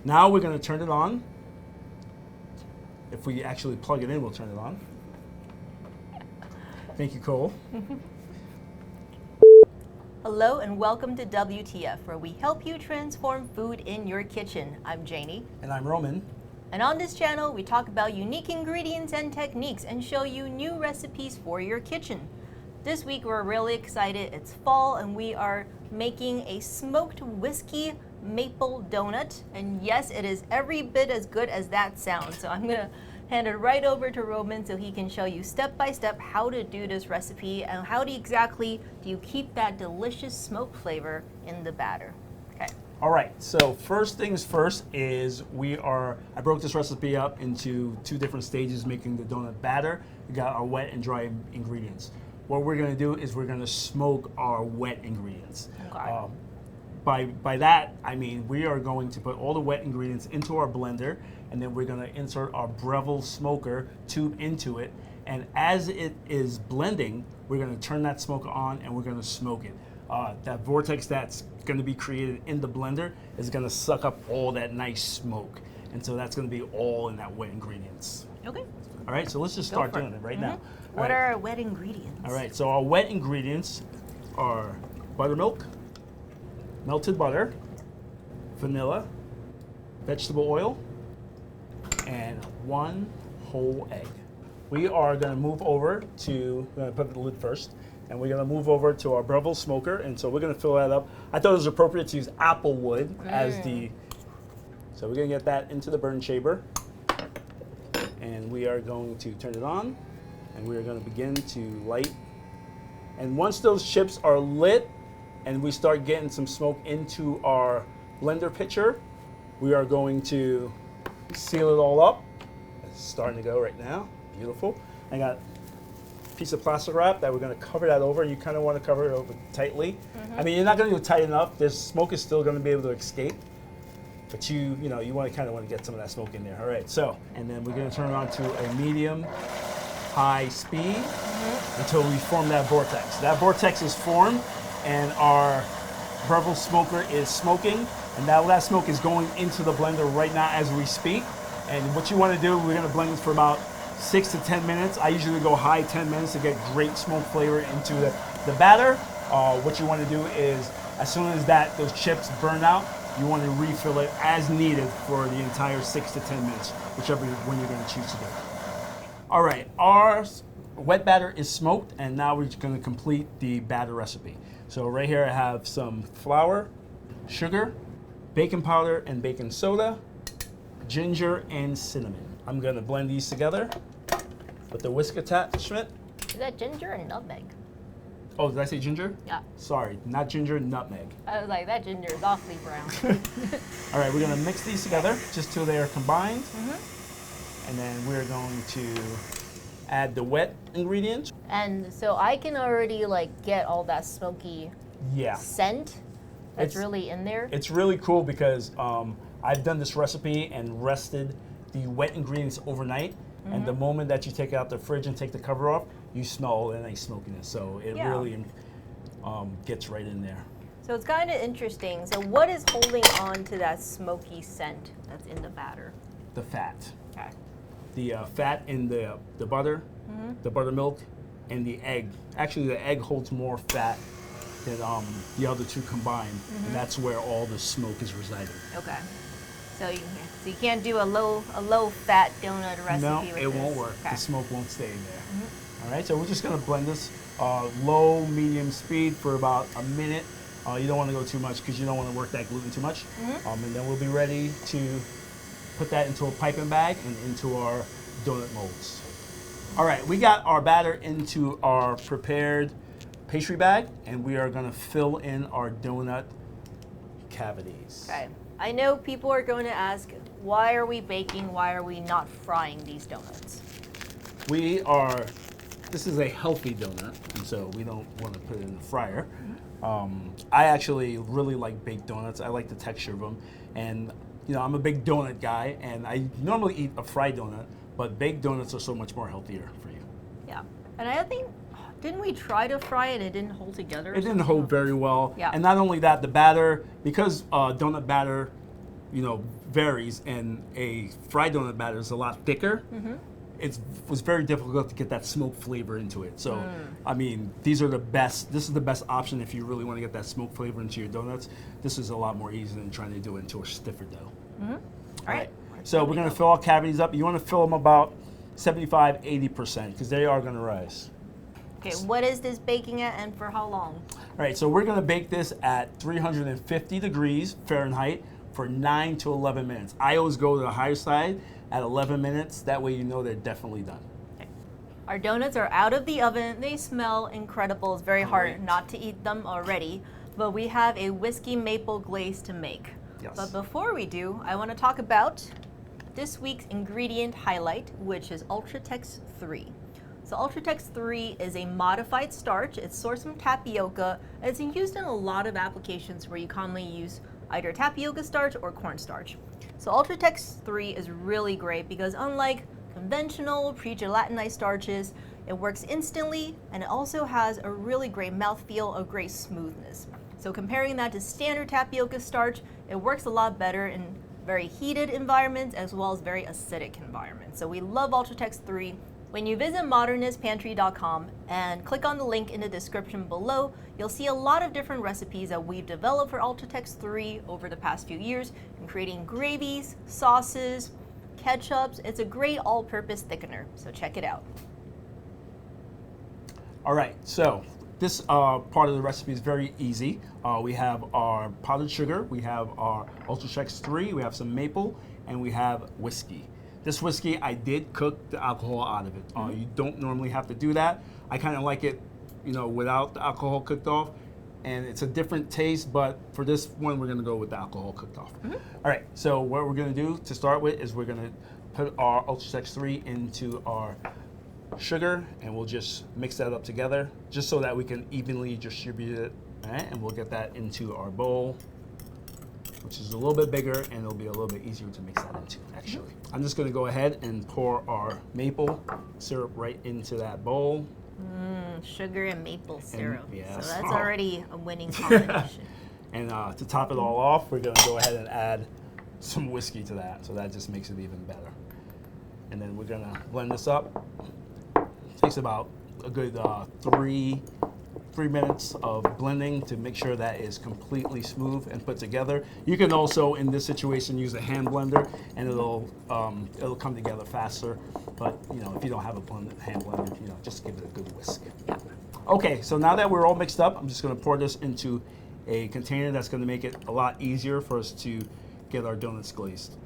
Now we're going to turn it on. If we actually plug it in, we'll turn it on. Thank you, Cole. Hello and welcome to WTF, where we help you transform food in your kitchen. I'm Janie. And I'm Roman. And on this channel, we talk about unique ingredients and techniques and show you new recipes for your kitchen. This week, we're really excited. It's fall and we are making a smoked whiskey maple donut. And yes, it is every bit as good as that sounds. So I'm gonna hand it right over to Roman so he can show you step by step how to do this recipe and how exactly do you keep that delicious smoke flavor in the batter. Okay. All right, so first things first is I broke this recipe up into two different stages making the donut batter. We got our wet and dry ingredients. What we're gonna do is we're gonna smoke our wet ingredients. Okay. By that, I mean we are going to put all the wet ingredients into our blender, and then we're gonna insert our Breville smoker tube into it. And as it is blending, we're gonna turn that smoker on and we're gonna smoke it. That vortex that's gonna be created in the blender is gonna suck up all that nice smoke. And so that's gonna be all in that wet ingredients. Okay. All right, so let's just start doing it right now. What are our wet ingredients? All right, so our wet ingredients are buttermilk, melted butter, vanilla, vegetable oil, and 1 whole egg. We are going to move over to, we're going to put the lid first, and we're going to move over to our Breville smoker, and so we're going to fill that up. I thought it was appropriate to use apple wood as so we're going to get that into the burn chamber, and we are going to turn it on, and we are going to begin to light. And once those chips are lit, and we start getting some smoke into our blender pitcher, we are going to seal it all up. It's starting to go right now. Beautiful. I got a piece of plastic wrap that we're going to cover that over. You kind of want to cover it over tightly. I mean, you're not going to do it tight enough. This smoke is still going to be able to escape, but you want to get some of that smoke in there. All right. So, and then we're going to turn it on to a medium high speed until we form that vortex. That vortex is formed, and our Breville smoker is smoking, and now that smoke is going into the blender right now as we speak. And what you want to do, we're going to blend this for about 6 to 10 minutes. I usually go high 10 minutes to get great smoke flavor into the batter. What you want to do is, as soon as those chips burn out, you want to refill it as needed for the entire 6 to 10 minutes, whichever one you're going to choose to do. All right, our wet batter is smoked, and now we're going to complete the batter recipe. So right here I have some flour, sugar, baking powder and baking soda, ginger and cinnamon. I'm going to blend these together with the whisk attachment. Is that ginger and nutmeg? Oh, did I say ginger? Yeah. Sorry, not ginger, nutmeg. I was like, that ginger is awfully brown. All right, we're going to mix these together just till they are combined. And then we're going to add the wet ingredients. And so I can already get all that smoky scent that's really in there. It's really cool because I've done this recipe and rested the wet ingredients overnight. And the moment that you take it out the fridge and take the cover off, you smell the nice smokiness. So it really gets right in there. So it's kind of interesting. So what is holding on to that smoky scent that's in the batter? The fat. Okay. The fat in the butter, the buttermilk, and the egg. Actually, the egg holds more fat than the other two combined, and that's where all the smoke is residing. Okay. So you can't do a low fat donut recipe no, with it won't work. Okay. The smoke won't stay in there. All right, so we're just gonna blend this low, medium speed for about a minute. You don't want to go too much because you don't want to work that gluten too much. And then we'll be ready to put that into a piping bag and into our donut molds. All right, we got our batter into our prepared pastry bag, and we are gonna fill in our donut cavities. Okay. I know people are going to ask, why are we baking? Why are we not frying these donuts? This is a healthy donut, and so we don't want to put it in the fryer. I actually really like baked donuts. I like the texture of them, and I'm a big donut guy, and I normally eat a fried donut, but baked donuts are so much more healthier for you. Yeah, and I think, didn't we try to fry it and it didn't hold together? It didn't hold very well. Yeah. And not only that, the batter, because donut batter varies, and a fried donut batter is a lot thicker. It was very difficult to get that smoke flavor into it. So, I mean, these are the best. This is the best option if you really want to get that smoke flavor into your donuts. This is a lot more easy than trying to do it into a stiffer dough. All right. So we're going to fill our cavities up. You want to fill them about 75, 80% because they are going to rise. Okay, what is this baking at and for how long? All right, so we're going to bake this at 350 degrees Fahrenheit for 9 to 11 minutes. I always go to the higher side at 11 minutes. That way you know they're definitely done. Okay. Our donuts are out of the oven. They smell incredible. It's very hard not to eat them already. But we have a whiskey maple glaze to make. Yes. But before we do, I want to talk about this week's ingredient highlight, which is Ultra-Tex 3. So Ultra-Tex 3 is a modified starch. It's sourced from tapioca. It's used in a lot of applications where you commonly use either tapioca starch or cornstarch. So Ultra-Tex 3 is really great because unlike conventional pre-gelatinized starches, it works instantly and it also has a really great mouthfeel, a great smoothness. So comparing that to standard tapioca starch, it works a lot better in very heated environments as well as very acidic environments. So we love Ultra-Tex 3. When you visit modernistpantry.com and click on the link in the description below, you'll see a lot of different recipes that we've developed for Ultra-Tex 3 over the past few years in creating gravies, sauces, ketchups. It's a great all-purpose thickener, so check it out. All right, so this part of the recipe is very easy. We have our powdered sugar, we have our Ultra-Tex 3, we have some maple, and we have whiskey. This whiskey, I did cook the alcohol out of it. You don't normally have to do that. I kind of like it, without the alcohol cooked off, and it's a different taste, but for this one, we're gonna go with the alcohol cooked off. All right, so what we're gonna do to start with is we're gonna put our Ultra-Tex 3 into our sugar, and we'll just mix that up together, just so that we can evenly distribute it, all right? And we'll get that into our bowl, which is a little bit bigger, and it'll be a little bit easier to mix that into, actually. I'm just gonna go ahead and pour our maple syrup right into that bowl. Sugar and maple syrup. Yes. So that's already a winning combination. And to top it all off, we're gonna go ahead and add some whiskey to that, so that just makes it even better. And then we're gonna blend this up. Takes about a good 3 minutes of blending to make sure that is completely smooth and put together. You can also, in this situation, use a hand blender, and it'll come together faster. But if you don't have a hand blender, just give it a good whisk. Okay, so now that we're all mixed up, I'm just going to pour this into a container that's going to make it a lot easier for us to get our donuts glazed.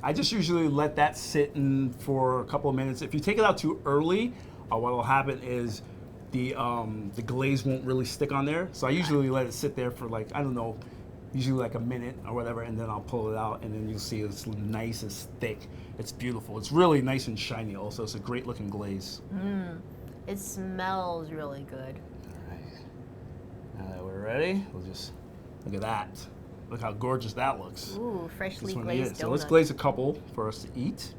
I just usually let that sit in for a couple of minutes. If you take it out too early, what will happen is the glaze won't really stick on there. So I usually let it sit there for usually like a minute or whatever, and then I'll pull it out, and then you'll see it's nice, it's thick, it's beautiful. It's really nice and shiny also. It's a great looking glaze. It smells really good. All right. Now that we're ready, we'll just, look at that. Look how gorgeous that looks. Ooh, freshly glazed donut. So let's glaze a couple for us to eat.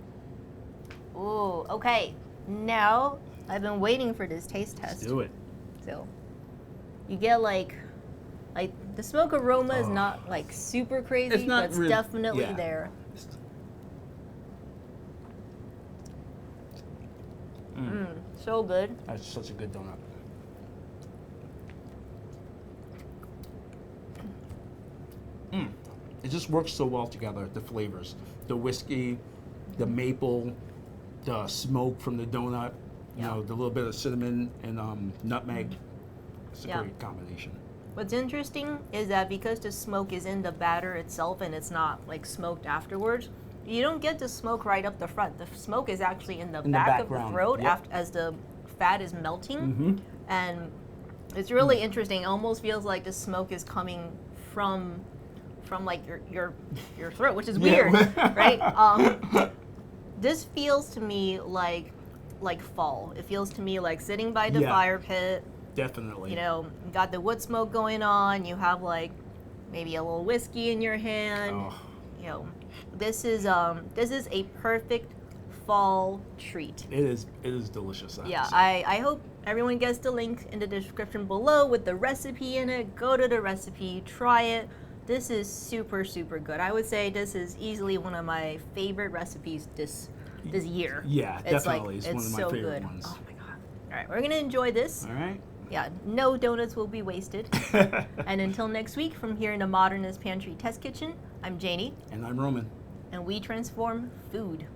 Ooh, okay. Now, I've been waiting for this taste test. Let's do it. So, you get like the smoke aroma is not super crazy, but it's definitely there. So good. That's such a good donut. It just works so well together, the flavors. The whiskey, the maple, the smoke from the donut, the little bit of cinnamon and nutmeg. It's a great combination. What's interesting is that because the smoke is in the batter itself and it's not smoked afterwards, you don't get the smoke right up the front. The smoke is actually in the back of the throat as the fat is melting. And it's really interesting. It almost feels like the smoke is coming from your throat, which is weird, right? This feels to me like fall. It feels to me like sitting by the fire pit. Definitely. You got the wood smoke going on. You have maybe a little whiskey in your hand. This is a perfect fall treat. It is delicious. I hope Everyone gets the link in the description below with the recipe in it. Go to the recipe, try it. This is super, super good. I would say this is easily one of my favorite recipes this year. Yeah, it's definitely. It's one of my so favorite good. ones. Oh my god. All right, we're going to enjoy this. All right. Yeah, no donuts will be wasted. And until next week, from here in the Modernist Pantry Test Kitchen, I'm Janie. And I'm Roman. And we transform food.